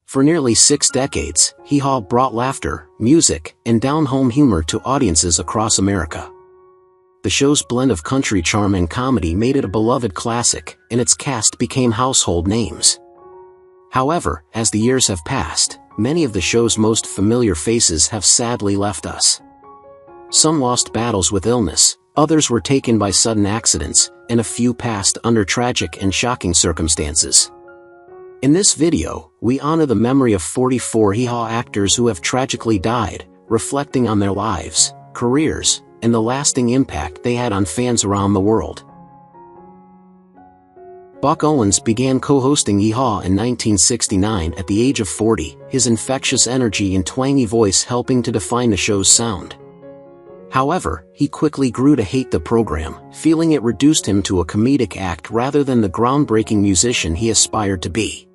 For nearly 6 decades, Hee Haw brought laughter, music, and down-home humor to audiences across America. The show's blend of country charm and comedy made it a beloved classic, and its cast became household names. However, as the years have passed, many of the show's most familiar faces have sadly left us. Some lost battles with illness, others were taken by sudden accidents, and a few passed under tragic and shocking circumstances. In this video, we honor the memory of 44 Hee Haw actors who have tragically died, reflecting on their lives, careers, and the lasting impact they had on fans around the world. Buck Owens began co-hosting Hee Haw in 1969 at the age of 40, his infectious energy and twangy voice helping to define the show's sound. However, he quickly grew to hate the program, feeling it reduced him to a comedic act rather than the groundbreaking musician he aspired to be.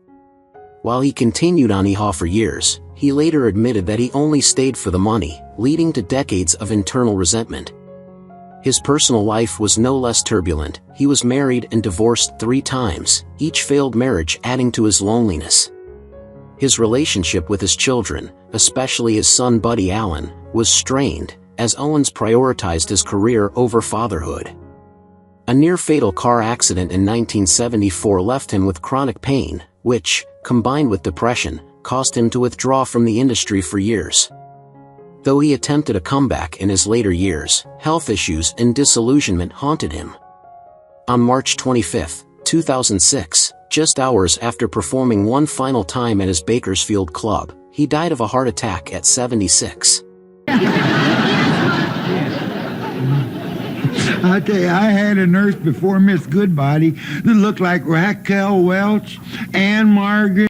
While he continued on Hee Haw for years, he later admitted that he only stayed for the money, leading to decades of internal resentment. His personal life was no less turbulent. He was married and divorced 3 times, each failed marriage adding to his loneliness. His relationship with his children, especially his son Buddy Allen, was strained, as Owens prioritized his career over fatherhood. A near-fatal car accident in 1974 left him with chronic pain, which, combined with depression, caused him to withdraw from the industry for years. Though he attempted a comeback in his later years, health issues and disillusionment haunted him. On March 25, 2006, just hours after performing one final time at his Bakersfield club, he died of a heart attack at 76. I tell you, I had a nurse before Miss Goodbody that looked like Raquel Welch and Margaret.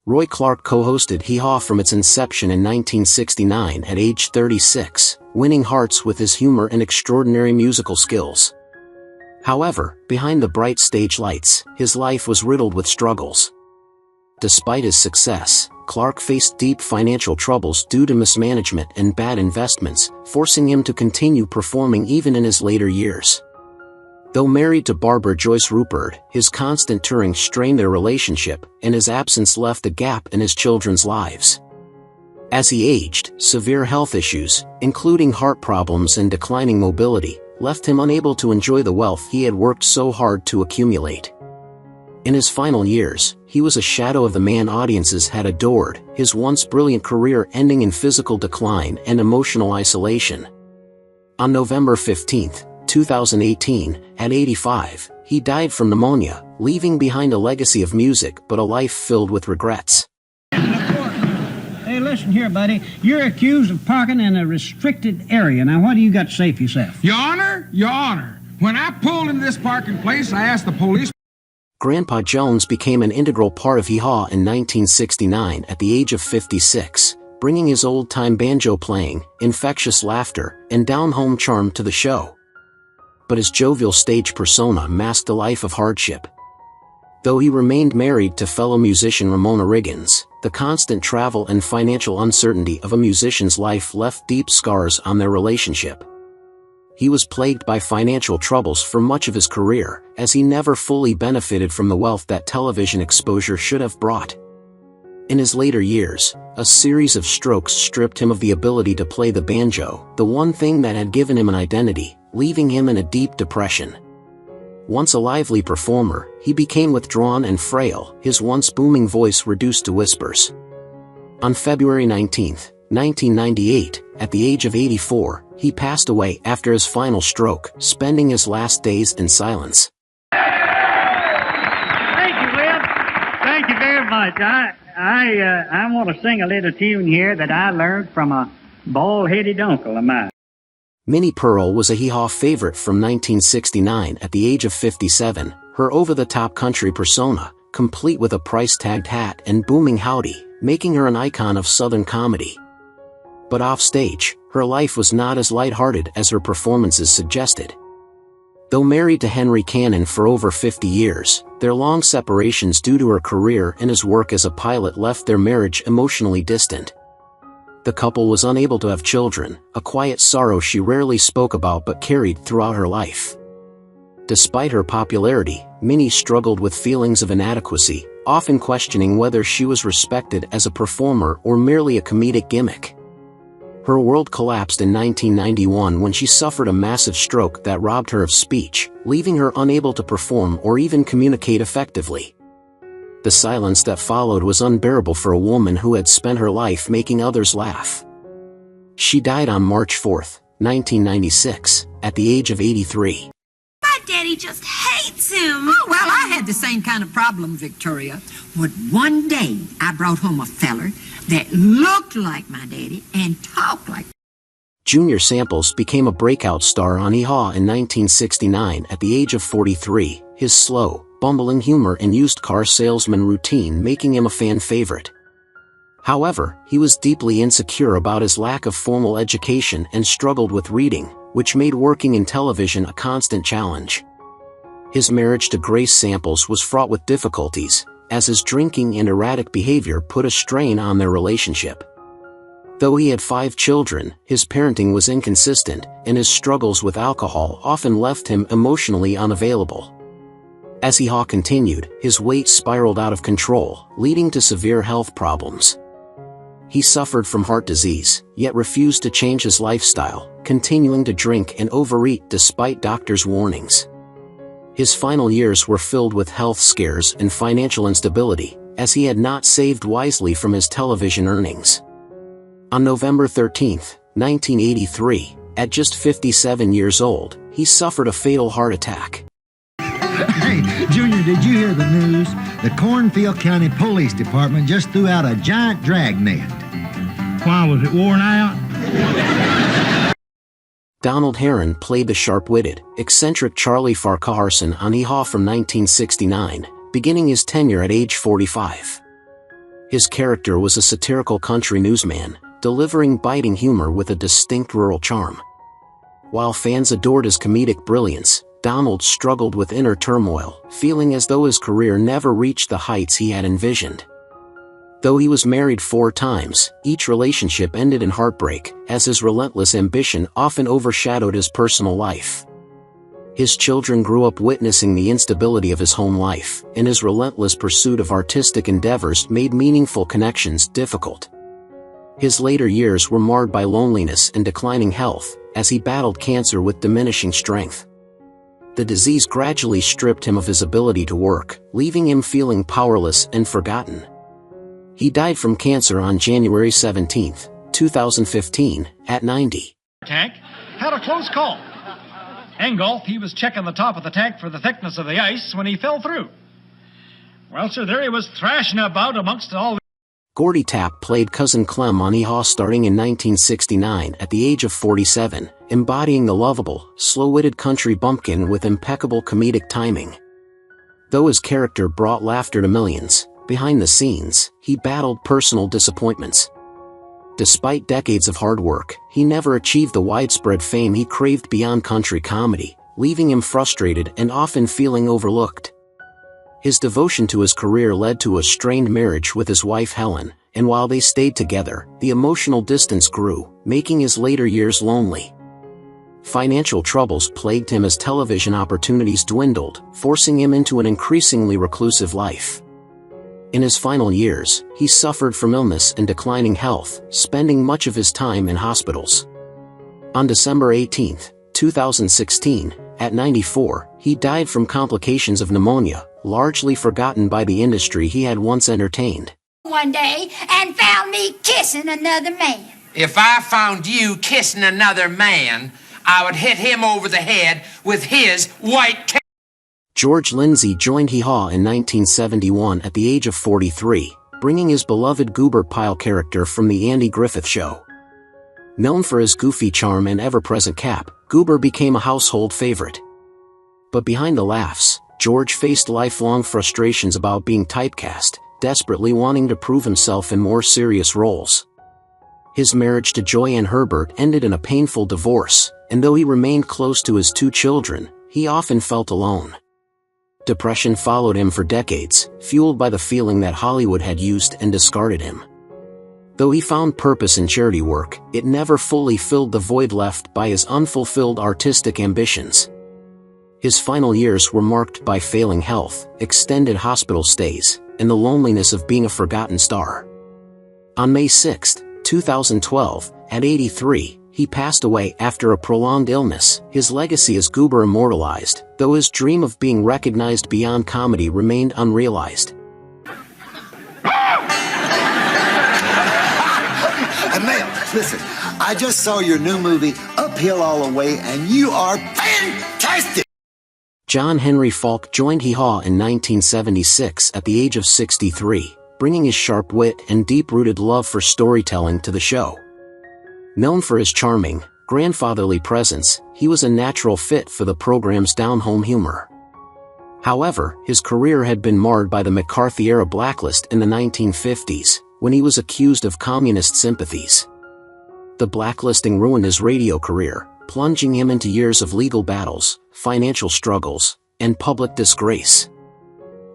Roy Clark co-hosted Hee Haw from its inception in 1969 at age 36, winning hearts with his humor and extraordinary musical skills. However, behind the bright stage lights, his life was riddled with struggles. Despite his success, Clark faced deep financial troubles due to mismanagement and bad investments, forcing him to continue performing even in his later years. Though married to Barbara Joyce Rupert, his constant touring strained their relationship, and his absence left a gap in his children's lives. As he aged, severe health issues, including heart problems and declining mobility, left him unable to enjoy the wealth he had worked so hard to accumulate. In his final years, he was a shadow of the man audiences had adored, his once brilliant career ending in physical decline and emotional isolation. On November 15, 2018, at 85, he died from pneumonia, leaving behind a legacy of music but a life filled with regrets. Hey, listen here, buddy. You're accused of parking in a restricted area. Now, what do you got to say for yourself? Your Honor, when I pulled into this parking place, I asked the police. Grandpa Jones became an integral part of Hee Haw in 1969 at the age of 56, bringing his old-time banjo playing, infectious laughter, and down-home charm to the show. But his jovial stage persona masked a life of hardship. Though he remained married to fellow musician Ramona Riggins, the constant travel and financial uncertainty of a musician's life left deep scars on their relationship. He was plagued by financial troubles for much of his career, as he never fully benefited from the wealth that television exposure should have brought. In his later years, a series of strokes stripped him of the ability to play the banjo, the one thing that had given him an identity, leaving him in a deep depression. Once a lively performer, he became withdrawn and frail, his once booming voice reduced to whispers. On February 19, 1998, at the age of 84, he passed away after his final stroke, spending his last days in silence. Thank you, Will. Thank you very much. I want to sing a little tune here that I learned from a bald-headed uncle of mine. Minnie Pearl was a Hee Haw favorite from 1969 at the age of 57, her over-the-top country persona, complete with a price-tagged hat and booming howdy, making her an icon of Southern comedy. But offstage, her life was not as lighthearted as her performances suggested. Though married to Henry Cannon for over 50 years, their long separations due to her career and his work as a pilot left their marriage emotionally distant. The couple was unable to have children, a quiet sorrow she rarely spoke about but carried throughout her life. Despite her popularity, Minnie struggled with feelings of inadequacy, often questioning whether she was respected as a performer or merely a comedic gimmick. Her world collapsed in 1991 when she suffered a massive stroke that robbed her of speech, leaving her unable to perform or even communicate effectively. The silence that followed was unbearable for a woman who had spent her life making others laugh. She died on March 4, 1996, at the age of 83. My daddy just hates him. Oh, well, I had the same kind of problem, Victoria. But one day, I brought home a feller that looked like my daddy and talked like. Junior Samples became a breakout star on Hee Haw in 1969 at the age of 43, his slow, bumbling humor and used car salesman routine making him a fan favorite. However, he was deeply insecure about his lack of formal education and struggled with reading, which made working in television a constant challenge. His marriage to Grace Samples was fraught with difficulties, as his drinking and erratic behavior put a strain on their relationship. Though he had 5 children, his parenting was inconsistent, and his struggles with alcohol often left him emotionally unavailable. As Hee Haw continued, his weight spiraled out of control, leading to severe health problems. He suffered from heart disease, yet refused to change his lifestyle, continuing to drink and overeat despite doctors' warnings. His final years were filled with health scares and financial instability, as he had not saved wisely from his television earnings. On November 13, 1983, at just 57 years old, he suffered a fatal heart attack. Hey, Junior, did you hear the news? The Cornfield County Police Department just threw out a giant dragnet. Why, was it worn out? Donald Harron played the sharp-witted, eccentric Charley Farquharson on Hee Haw from 1969, beginning his tenure at age 45. His character was a satirical country newsman, delivering biting humor with a distinct rural charm. While fans adored his comedic brilliance, Donald struggled with inner turmoil, feeling as though his career never reached the heights he had envisioned. Though he was married 4 times, each relationship ended in heartbreak, as his relentless ambition often overshadowed his personal life. His children grew up witnessing the instability of his home life, and his relentless pursuit of artistic endeavors made meaningful connections difficult. His later years were marred by loneliness and declining health, as he battled cancer with diminishing strength. The disease gradually stripped him of his ability to work, leaving him feeling powerless and forgotten. He died from cancer on January 17, 2015, at 90. Tank had a close call. Engulf, he was checking the top of the tank for the thickness of the ice when he fell through. Well, sir, there he was thrashing about amongst all the... Gordie Tapp played Cousin Clem on Hee Haw starting in 1969 at the age of 47, embodying the lovable, slow-witted country bumpkin with impeccable comedic timing. Though his character brought laughter to millions, behind the scenes, he battled personal disappointments. Despite decades of hard work, he never achieved the widespread fame he craved beyond country comedy, leaving him frustrated and often feeling overlooked. His devotion to his career led to a strained marriage with his wife Helen, and while they stayed together, the emotional distance grew, making his later years lonely. Financial troubles plagued him as television opportunities dwindled, forcing him into an increasingly reclusive life. In his final years, he suffered from illness and declining health, spending much of his time in hospitals. On December 18, 2016, at 94, he died from complications of pneumonia, largely forgotten by the industry he had once entertained. One day and found me kissing another man. If I found you kissing another man, I would hit him over the head with his white... George Lindsey joined He Haw in 1971 at the age of 43, bringing his beloved Goober Pyle character from The Andy Griffith Show. Known for his goofy charm and ever-present cap, Goober became a household favorite. But behind the laughs, George faced lifelong frustrations about being typecast, desperately wanting to prove himself in more serious roles. His marriage to Joyanne Herbert ended in a painful divorce, and though he remained close to his 2 children, he often felt alone. Depression followed him for decades, fueled by the feeling that Hollywood had used and discarded him. Though he found purpose in charity work, it never fully filled the void left by his unfulfilled artistic ambitions. His final years were marked by failing health, extended hospital stays, and the loneliness of being a forgotten star. On May 6, 2012, at 83, he passed away after a prolonged illness. His legacy as Goober immortalized, though his dream of being recognized beyond comedy remained unrealized. Mel, listen, I just saw your new movie, Uphill All the Way, and you are fantastic! John Henry Faulk joined Hee Haw in 1976 at the age of 63, bringing his sharp wit and deep-rooted love for storytelling to the show. Known for his charming, grandfatherly presence, he was a natural fit for the program's down-home humor. However, his career had been marred by the McCarthy-era blacklist in the 1950s, when he was accused of communist sympathies. The blacklisting ruined his radio career, plunging him into years of legal battles, financial struggles, and public disgrace.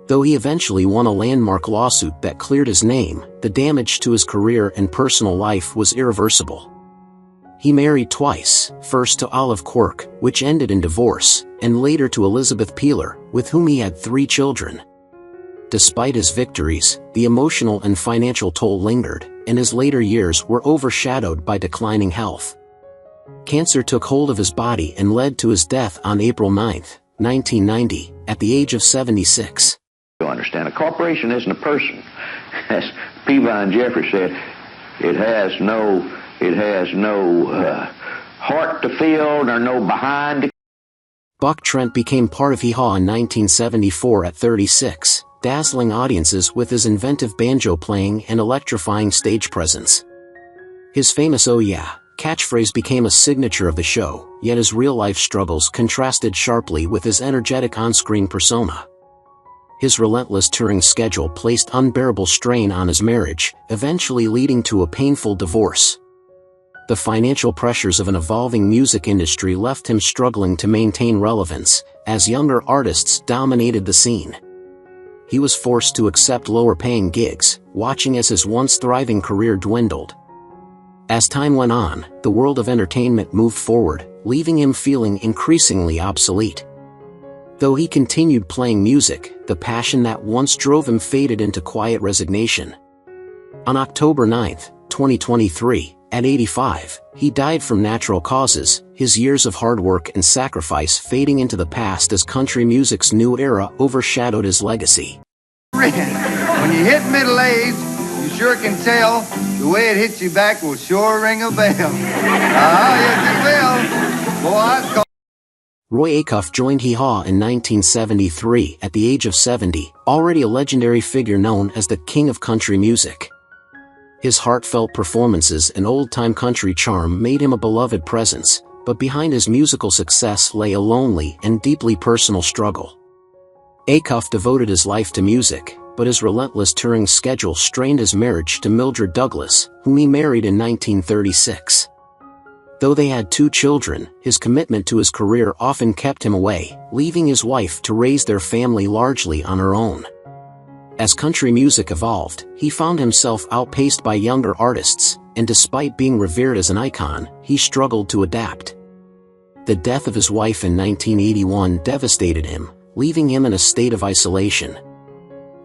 Though he eventually won a landmark lawsuit that cleared his name, the damage to his career and personal life was irreversible. He married twice, first to Olive Quirk, which ended in divorce, and later to Elizabeth Peeler, with whom he had 3 children. Despite his victories, the emotional and financial toll lingered, and his later years were overshadowed by declining health. Cancer took hold of his body and led to his death on April 9, 1990, at the age of 76. You understand, a corporation isn't a person. As Peavine and Jeffrey said, it has no heart to feel, nor no behind to... Buck Trent became part of He Haw in 1974 at 36, dazzling audiences with his inventive banjo playing and electrifying stage presence. His famous "Oh yeah" catchphrase became a signature of the show, yet his real-life struggles contrasted sharply with his energetic on-screen persona. His relentless touring schedule placed unbearable strain on his marriage, eventually leading to a painful divorce. The financial pressures of an evolving music industry left him struggling to maintain relevance, as younger artists dominated the scene. He was forced to accept lower-paying gigs, watching as his once thriving career dwindled. As time went on, the world of entertainment moved forward, leaving him feeling increasingly obsolete. Though he continued playing music, the passion that once drove him faded into quiet resignation. On October 9, 2023, at 85, he died from natural causes, his years of hard work and sacrifice fading into the past as country music's new era overshadowed his legacy. When you hit middle age, you sure can tell. The way it hits you back will sure ring a bell. Yes, it will. Boy, I call. Roy Acuff joined He Haw in 1973 at the age of 70, already a legendary figure known as the King of Country Music. His heartfelt performances and old-time country charm made him a beloved presence, but behind his musical success lay a lonely and deeply personal struggle. Acuff devoted his life to music, but his relentless touring schedule strained his marriage to Mildred Douglas, whom he married in 1936. Though they had 2 children, his commitment to his career often kept him away, leaving his wife to raise their family largely on her own. As country music evolved, he found himself outpaced by younger artists, and despite being revered as an icon, he struggled to adapt. The death of his wife in 1981 devastated him, leaving him in a state of isolation.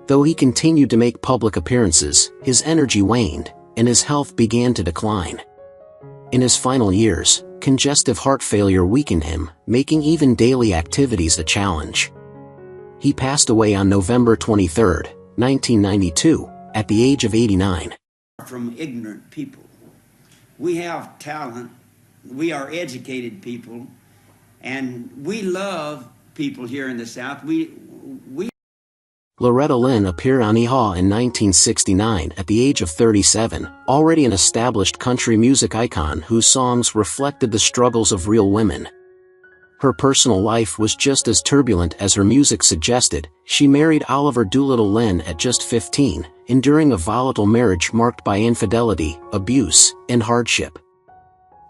Though he continued to make public appearances, his energy waned, and his health began to decline. In his final years, congestive heart failure weakened him, making even daily activities a challenge. He passed away on November 23, 1992, at the age of 89. From ignorant people. We have talent, we are educated people, and we love people here in the South. Loretta Lynn appeared on He Haw in 1969 at the age of 37, already an established country music icon whose songs reflected the struggles of real women. Her personal life was just as turbulent as her music suggested. She married Oliver Doolittle Lynn at just 15, enduring a volatile marriage marked by infidelity, abuse, and hardship.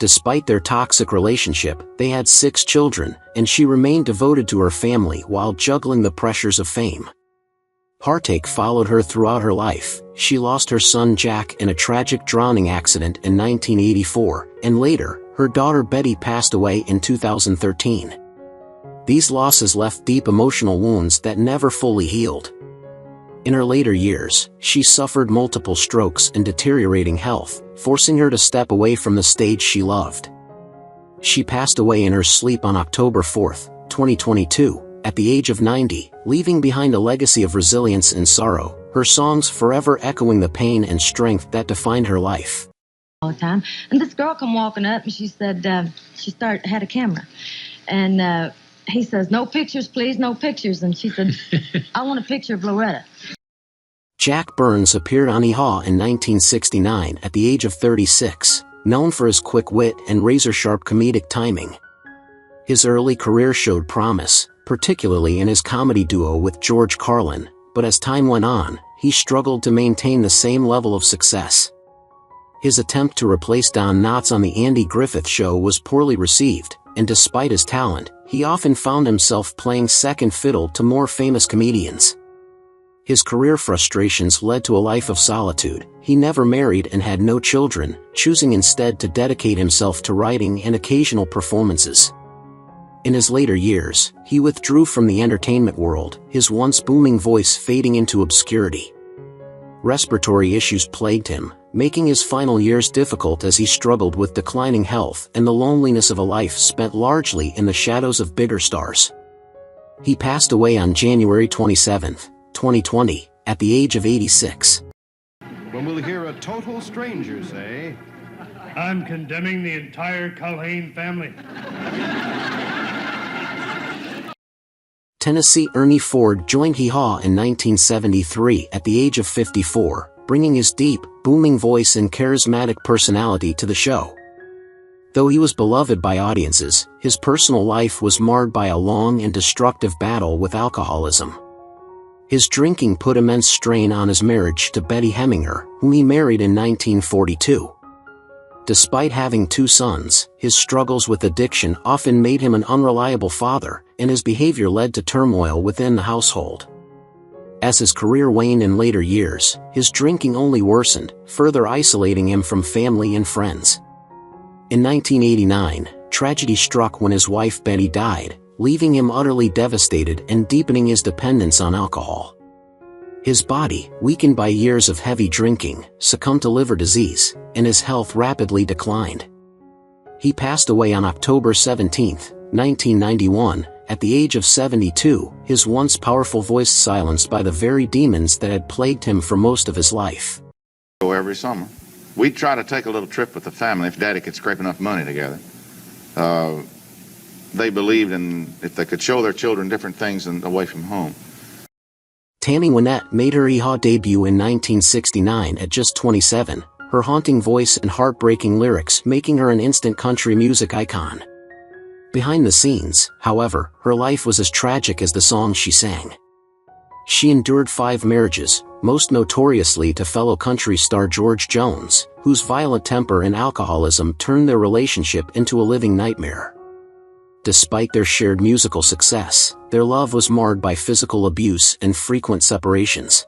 Despite their toxic relationship, they had 6 children, and she remained devoted to her family while juggling the pressures of fame. Heartache followed her throughout her life. She lost her son Jack in a tragic drowning accident in 1984, and later, her daughter Betty passed away in 2013. These losses left deep emotional wounds that never fully healed. In her later years, she suffered multiple strokes and deteriorating health, forcing her to step away from the stage she loved. She passed away in her sleep on October 4, 2022, at the age of 90, leaving behind a legacy of resilience and sorrow, her songs forever echoing the pain and strength that defined her life. All the time. And this girl come walking up and she said, had a camera. And he says, "No pictures, please, no pictures." And she said, "I want a picture of Loretta." Jack Burns appeared on Hee Haw in 1969 at the age of 36, known for his quick wit and razor-sharp comedic timing. His early career showed promise, particularly in his comedy duo with George Carlin, but as time went on, he struggled to maintain the same level of success. His attempt to replace Don Knotts on The Andy Griffith Show was poorly received, and despite his talent, he often found himself playing second fiddle to more famous comedians. His career frustrations led to a life of solitude. He never married and had no children, choosing instead to dedicate himself to writing and occasional performances. In his later years, he withdrew from the entertainment world, his once booming voice fading into obscurity. Respiratory issues plagued him, making his final years difficult as he struggled with declining health and the loneliness of a life spent largely in the shadows of bigger stars. He passed away on January 27, 2020, at the age of 86. When we'll hear a total stranger say, "I'm condemning the entire Culhane family." Tennessee Ernie Ford joined Hee Haw in 1973 at the age of 54, bringing his deep, booming voice and charismatic personality to the show. Though he was beloved by audiences, his personal life was marred by a long and destructive battle with alcoholism. His drinking put immense strain on his marriage to Betty Heminger, whom he married in 1942. Despite having 2 sons, his struggles with addiction often made him an unreliable father, and his behavior led to turmoil within the household. As his career waned in later years, his drinking only worsened, further isolating him from family and friends. In 1989, tragedy struck when his wife Betty died, leaving him utterly devastated and deepening his dependence on alcohol. His body, weakened by years of heavy drinking, succumbed to liver disease, and his health rapidly declined. He passed away on October 17, 1991, at the age of 72, his once powerful voice silenced by the very demons that had plagued him for most of his life. Every summer, we'd try to take a little trip with the family if Daddy could scrape enough money together. They believed in if they could show their children different things than away from home. Tammy Wynette made her Hee Haw debut in 1969 at just 27, her haunting voice and heartbreaking lyrics making her an instant country music icon. Behind the scenes, however, her life was as tragic as the songs she sang. She endured 5 marriages, most notoriously to fellow country star George Jones, whose violent temper and alcoholism turned their relationship into a living nightmare. Despite their shared musical success, their love was marred by physical abuse and frequent separations.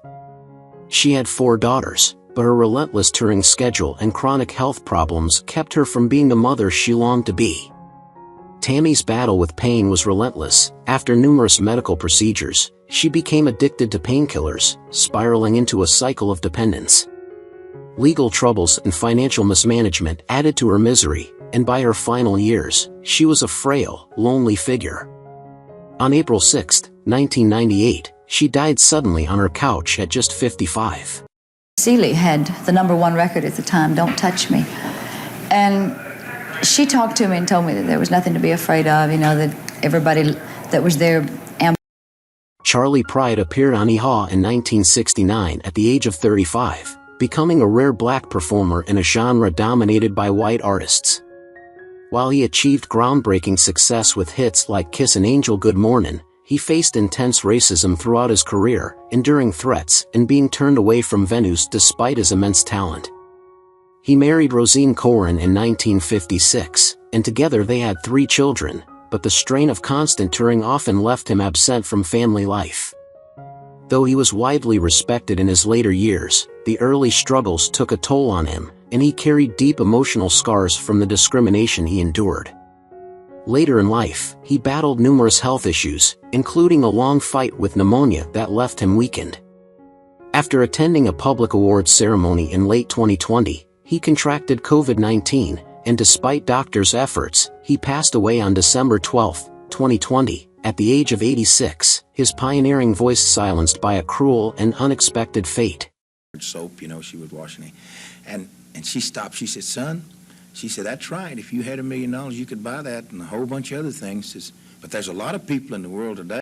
She had 4 daughters, but her relentless touring schedule and chronic health problems kept her from being the mother she longed to be. Tammy's battle with pain was relentless. After numerous medical procedures, she became addicted to painkillers, spiraling into a cycle of dependence. Legal troubles and financial mismanagement added to her misery, and by her final years, she was a frail, lonely figure. On April 6, 1998, she died suddenly on her couch at just 55. Seeley had the #1 record at the time, Don't Touch Me. And she talked to me and told me that there was nothing to be afraid of, that everybody that was there. Charley Pride appeared on Hee Haw in 1969 at the age of 35, becoming a rare black performer in a genre dominated by white artists. While he achieved groundbreaking success with hits like Kiss an Angel Good Mornin', he faced intense racism throughout his career, enduring threats and being turned away from venues despite his immense talent. He married Rosine Corin in 1956, and together they had 3 children, but the strain of constant touring often left him absent from family life. Though he was widely respected in his later years, the early struggles took a toll on him, and he carried deep emotional scars from the discrimination he endured. Later in life, he battled numerous health issues, including a long fight with pneumonia that left him weakened. After attending a public awards ceremony in late 2020, he contracted COVID-19, and despite doctors' efforts, he passed away on December 12, 2020, at the age of 86, his pioneering voice silenced by a cruel and unexpected fate. Soap, she was washing it. And she stopped. She said, son, she said, that's right. If you had $1 million, you could buy that and a whole bunch of other things. But there's a lot of people in the world today.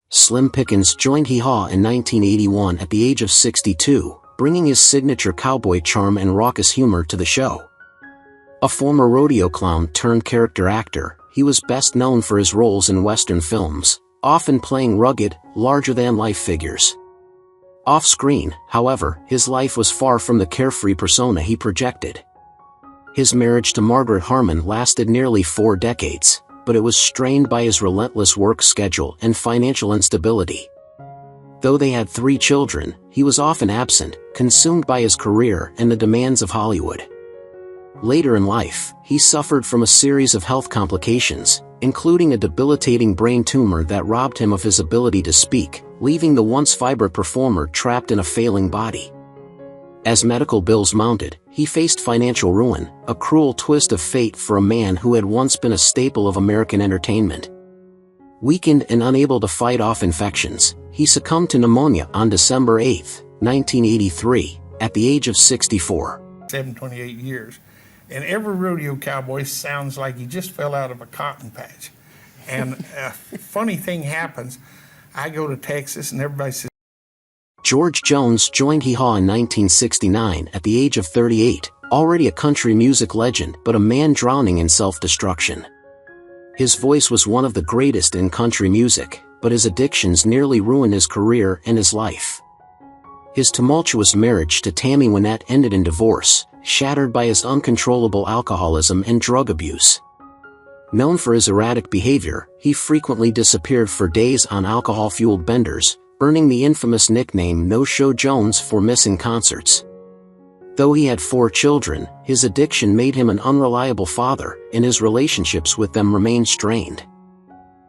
Slim Pickens joined Hee Haw in 1981 at the age of 62, bringing his signature cowboy charm and raucous humor to the show. A former rodeo clown turned character actor, he was best known for his roles in Western films, often playing rugged, larger-than-life figures. Off-screen, however, his life was far from the carefree persona he projected. His marriage to Margaret Harmon lasted nearly 4 decades, but it was strained by his relentless work schedule and financial instability. Though they had 3 children, he was often absent, consumed by his career and the demands of Hollywood. Later in life, he suffered from a series of health complications, including a debilitating brain tumor that robbed him of his ability to speak, leaving the once vibrant performer trapped in a failing body. As medical bills mounted, he faced financial ruin, a cruel twist of fate for a man who had once been a staple of American entertainment. Weakened and unable to fight off infections, he succumbed to pneumonia on December 8, 1983, at the age of 64. 28 years. And every rodeo cowboy sounds like he just fell out of a cotton patch. And a funny thing happens. I go to Texas and everybody says... George Jones joined Hee Haw in 1969 at the age of 38, already a country music legend but a man drowning in self-destruction. His voice was one of the greatest in country music, but his addictions nearly ruined his career and his life. His tumultuous marriage to Tammy Wynette ended in divorce, shattered by his uncontrollable alcoholism and drug abuse. Known for his erratic behavior, he frequently disappeared for days on alcohol-fueled benders, earning the infamous nickname No-Show Jones for missing concerts. Though he had 4 children, his addiction made him an unreliable father, and his relationships with them remained strained.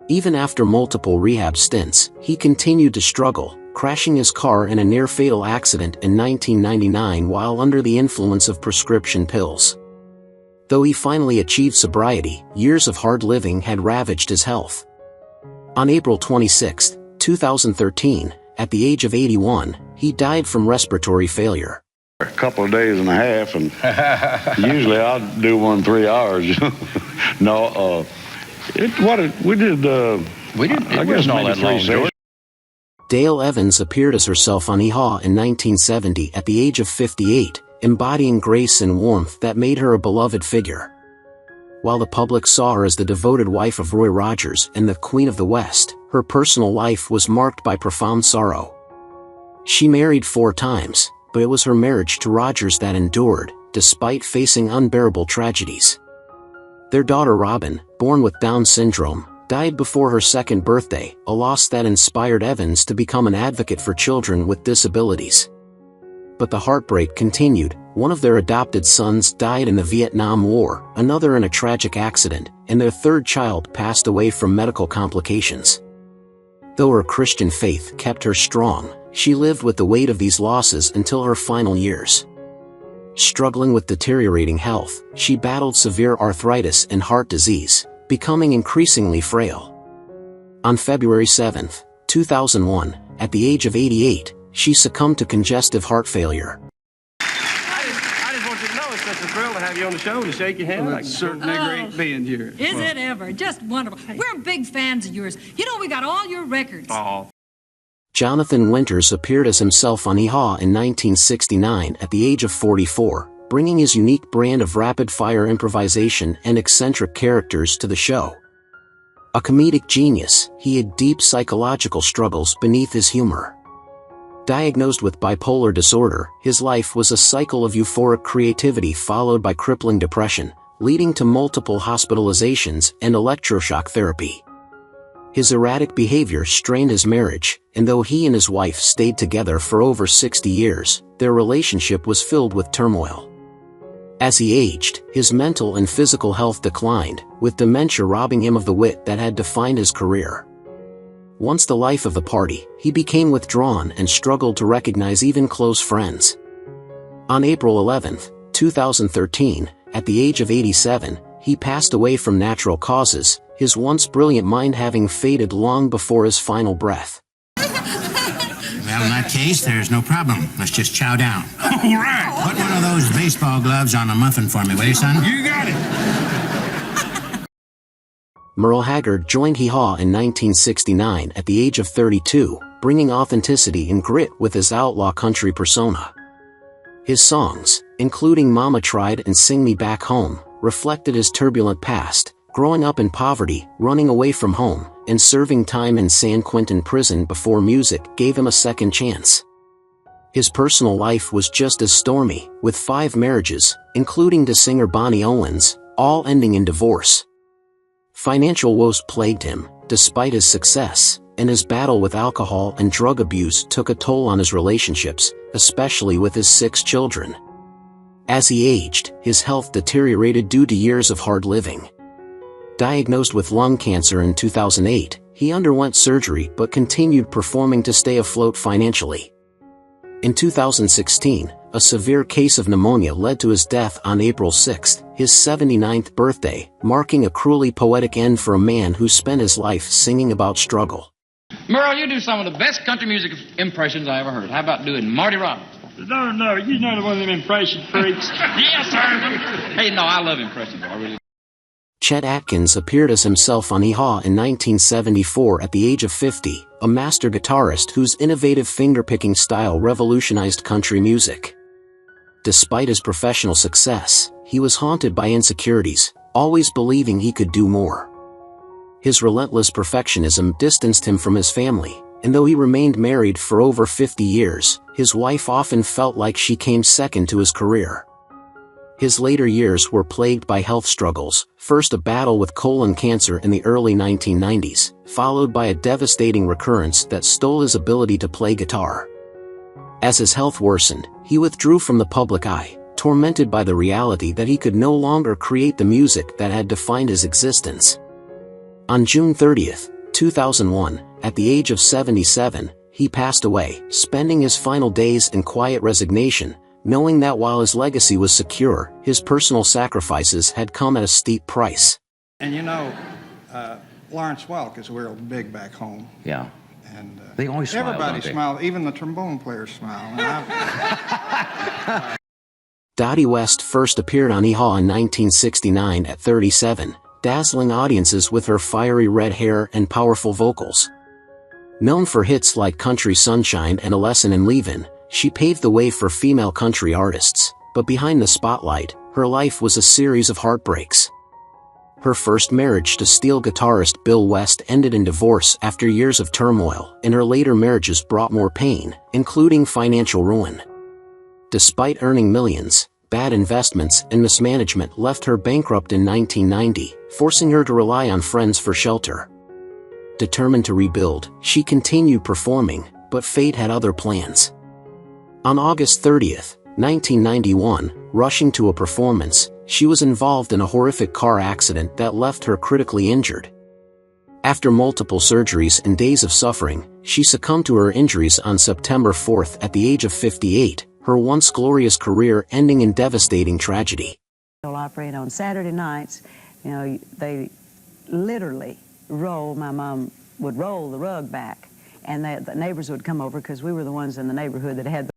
Even after multiple rehab stints, he continued to struggle, crashing his car in a near-fatal accident in 1999 while under the influence of prescription pills. Though he finally achieved sobriety, years of hard living had ravaged his health. On April 26, 2013, at the age of 81, he died from respiratory failure. A couple of days and a half, and usually I'll do 1 3 hours. No, we did. I guess not that long, George. Dale Evans appeared as herself on He Haw in 1970 at the age of 58, embodying grace and warmth that made her a beloved figure. While the public saw her as the devoted wife of Roy Rogers and the Queen of the West, her personal life was marked by profound sorrow. She married 4 times, but it was her marriage to Rogers that endured, despite facing unbearable tragedies. Their daughter Robin, born with Down syndrome, died before her 2nd birthday, a loss that inspired Evans to become an advocate for children with disabilities. But the heartbreak continued. One of their adopted sons died in the Vietnam War, another in a tragic accident, and their 3rd child passed away from medical complications. Though her Christian faith kept her strong, she lived with the weight of these losses until her final years. Struggling with deteriorating health, she battled severe arthritis and heart disease, becoming increasingly frail. On February 7, 2001, at the age of 88, she succumbed to congestive heart failure. I just want you to know it's such a thrill to have you on the show, to shake your hand. Well, it's certainly great being here. Is it ever? Just wonderful. We're big fans of yours. You know, we got all your records. Oh. Jonathan Winters appeared as himself on He Haw in 1969 at the age of 44, bringing his unique brand of rapid-fire improvisation and eccentric characters to the show. A comedic genius, he had deep psychological struggles beneath his humor. Diagnosed with bipolar disorder, his life was a cycle of euphoric creativity followed by crippling depression, leading to multiple hospitalizations and electroshock therapy. His erratic behavior strained his marriage, and though he and his wife stayed together for over 60 years, their relationship was filled with turmoil. As he aged, his mental and physical health declined, with dementia robbing him of the wit that had defined his career. Once the life of the party, he became withdrawn and struggled to recognize even close friends. On April 11, 2013, at the age of 87, he passed away from natural causes, his once brilliant mind having faded long before his final breath. Well, in that case, there's no problem. Let's just chow down. All right. Put one of those baseball gloves on a muffin for me, will you, son? You got it. Merle Haggard joined Hee Haw in 1969 at the age of 32, bringing authenticity and grit with his outlaw country persona. His songs, including Mama Tried and Sing Me Back Home, reflected his turbulent past, growing up in poverty, running away from home, and serving time in San Quentin prison before music gave him a second chance. His personal life was just as stormy, with 5 marriages, including to singer Buck Owens, all ending in divorce. Financial woes plagued him, despite his success, and his battle with alcohol and drug abuse took a toll on his relationships, especially with his 6 children. As he aged, his health deteriorated due to years of hard living. Diagnosed with lung cancer in 2008, he underwent surgery but continued performing to stay afloat financially. In 2016, a severe case of pneumonia led to his death on April 6, his 79th birthday, marking a cruelly poetic end for a man who spent his life singing about struggle. Merle, you do some of the best country music impressions I ever heard. How about doing Marty Robbins? No, you're not one of them impression freaks. Yes, sir. Hey, no, I love impressions. I really do. Chet Atkins appeared as himself on He Haw in 1974 at the age of 50, a master guitarist whose innovative finger-picking style revolutionized country music. Despite his professional success, he was haunted by insecurities, always believing he could do more. His relentless perfectionism distanced him from his family, and though he remained married for over 50 years, his wife often felt like she came second to his career. His later years were plagued by health struggles, first a battle with colon cancer in the early 1990s, followed by a devastating recurrence that stole his ability to play guitar. As his health worsened, he withdrew from the public eye, tormented by the reality that he could no longer create the music that had defined his existence. On June 30, 2001, at the age of 77, he passed away, spending his final days in quiet resignation, knowing that while his legacy was secure, his personal sacrifices had come at a steep price. And you know, Lawrence Welk is real big back home. Yeah. And they always smile, everybody don't they? smiles, even the trombone players smile. And Dottie West first appeared on He Haw in 1969 at 37, dazzling audiences with her fiery red hair and powerful vocals. Known for hits like Country Sunshine and A Lesson in Leavin', she paved the way for female country artists, but behind the spotlight, her life was a series of heartbreaks. Her first marriage to steel guitarist Bill West ended in divorce after years of turmoil, and her later marriages brought more pain, including financial ruin. Despite earning millions, bad investments and mismanagement left her bankrupt in 1990, forcing her to rely on friends for shelter. Determined to rebuild, she continued performing, but fate had other plans. On August 30, 1991, rushing to a performance, she was involved in a horrific car accident that left her critically injured. After multiple surgeries and days of suffering, she succumbed to her injuries on September 4 at the age of 58, her once glorious career ending in devastating tragedy. They'll operate on Saturday nights. You know, they literally my mom would roll the rug back, and the neighbors would come over because we were the ones in the neighborhood that had the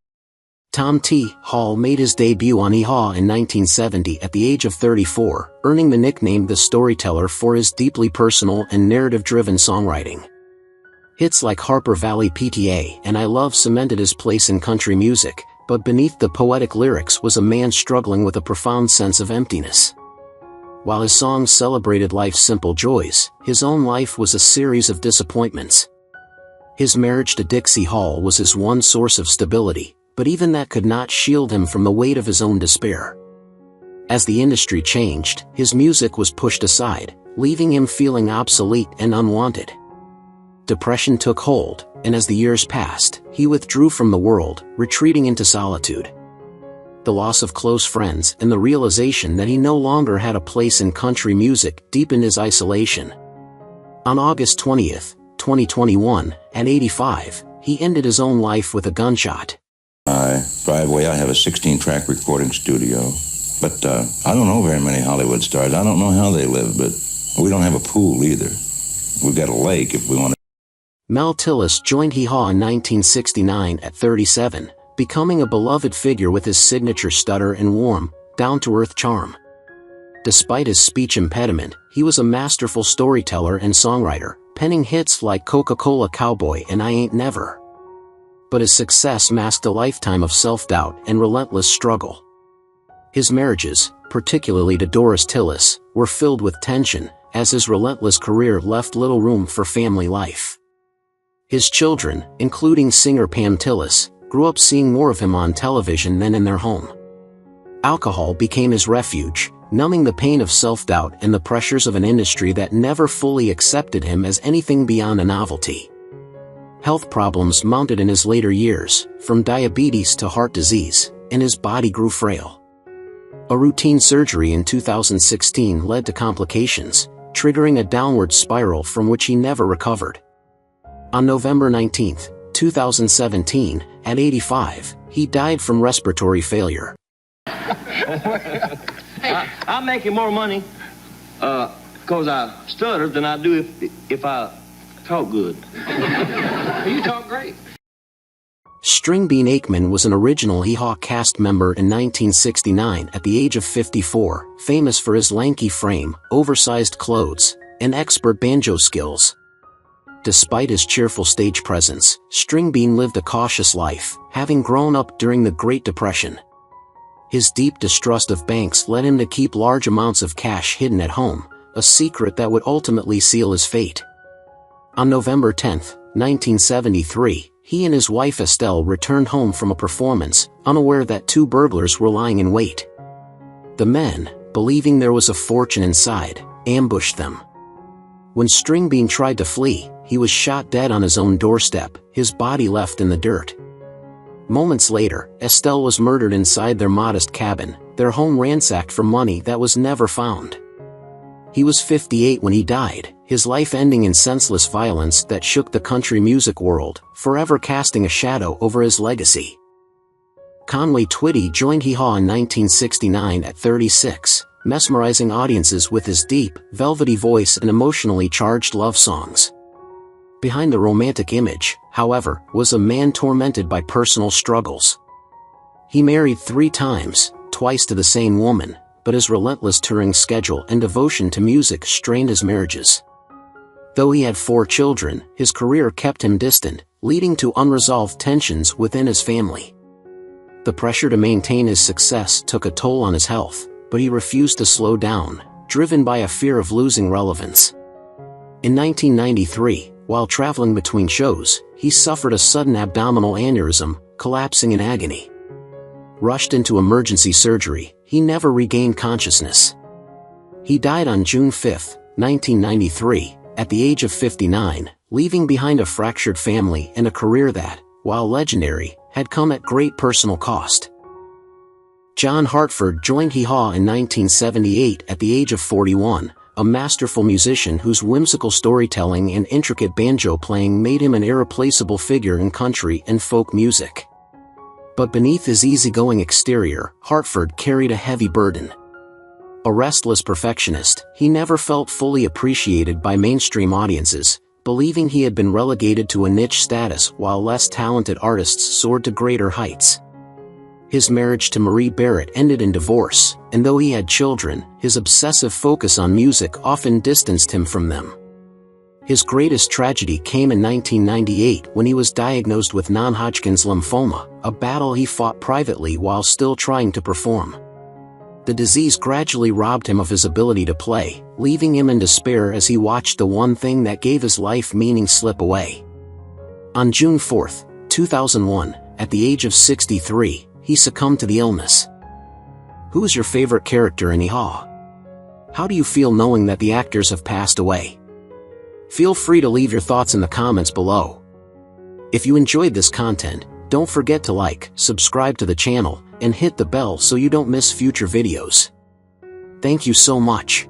Tom T. Hall made his debut on He Haw in 1970 at the age of 34, earning the nickname The Storyteller for his deeply personal and narrative-driven songwriting. Hits like Harper Valley PTA and I Love cemented his place in country music, but beneath the poetic lyrics was a man struggling with a profound sense of emptiness. While his songs celebrated life's simple joys, his own life was a series of disappointments. His marriage to Dixie Hall was his one source of stability, but even that could not shield him from the weight of his own despair. As the industry changed, his music was pushed aside, leaving him feeling obsolete and unwanted. Depression took hold, and as the years passed, he withdrew from the world, retreating into solitude. the loss of close friends and the realization that he no longer had a place in country music deepened his isolation. On August 20, 2021, at 85, he ended his own life with a gunshot. My driveway, I have a 16-track recording studio, but I don't know very many Hollywood stars. I don't know how they live, but we don't have a pool either. We've got a lake if we want to. Mel Tillis joined He Haw in 1969 at 37, becoming a beloved figure with his signature stutter and warm, down-to-earth charm. Despite his speech impediment, he was a masterful storyteller and songwriter, penning hits like Coca-Cola Cowboy and I Ain't Never. But his success masked a lifetime of self-doubt and relentless struggle. His marriages, particularly to Doris Tillis, were filled with tension, as his relentless career left little room for family life. His children, including singer Pam Tillis, grew up seeing more of him on television than in their home. Alcohol became his refuge, numbing the pain of self-doubt and the pressures of an industry that never fully accepted him as anything beyond a novelty. Health problems mounted in his later years, from diabetes to heart disease, and his body grew frail. A routine surgery in 2016 led to complications, triggering a downward spiral from which he never recovered. On November 19, 2017, at 85, he died from respiratory failure. Hey, I'm making more money because I stutter than I do if I talk good. You talk great. Stringbean Aikman was an original He Haw cast member in 1969 at the age of 54, famous for his lanky frame, oversized clothes, and expert banjo skills. Despite his cheerful stage presence, Stringbean lived a cautious life, having grown up during the Great Depression. His deep distrust of banks led him to keep large amounts of cash hidden at home, a secret that would ultimately seal his fate. On November 10, 1973, he and his wife Estelle returned home from a performance, unaware that two burglars were lying in wait. The men, believing there was a fortune inside, ambushed them. When Stringbean tried to flee, he was shot dead on his own doorstep, his body left in the dirt. Moments later, Estelle was murdered inside their modest cabin, their home ransacked for money that was never found. He was 58 when he died, his life ending in senseless violence that shook the country music world, forever casting a shadow over his legacy. Conway Twitty joined Hee Haw in 1969 at 36, mesmerizing audiences with his deep, velvety voice and emotionally charged love songs. Behind the romantic image, however, was a man tormented by personal struggles. He married 3 times, twice to the same woman, but his relentless touring schedule and devotion to music strained his marriages. Though he had 4 children, his career kept him distant, leading to unresolved tensions within his family. The pressure to maintain his success took a toll on his health, but he refused to slow down, driven by a fear of losing relevance. In 1993, while traveling between shows, he suffered a sudden abdominal aneurysm, collapsing in agony. Rushed into emergency surgery, he never regained consciousness. He died on June 5, 1993, at the age of 59, leaving behind a fractured family and a career that, while legendary, had come at great personal cost. John Hartford joined He Haw in 1978 at the age of 41, a masterful musician whose whimsical storytelling and intricate banjo playing made him an irreplaceable figure in country and folk music. But beneath his easygoing exterior, Hartford carried a heavy burden. A restless perfectionist, he never felt fully appreciated by mainstream audiences, believing he had been relegated to a niche status while less talented artists soared to greater heights. His marriage to Marie Barrett ended in divorce, and though he had children, his obsessive focus on music often distanced him from them. His greatest tragedy came in 1998 when he was diagnosed with non-Hodgkin's lymphoma, a battle he fought privately while still trying to perform. The disease gradually robbed him of his ability to play, leaving him in despair as he watched the one thing that gave his life meaning slip away. On June 4, 2001, at the age of 63, he succumbed to the illness. Who is your favorite character in He Haw? How do you feel knowing that the actors have passed away? Feel free to leave your thoughts in the comments below. If you enjoyed this content, don't forget to like, subscribe to the channel, and hit the bell so you don't miss future videos. Thank you so much.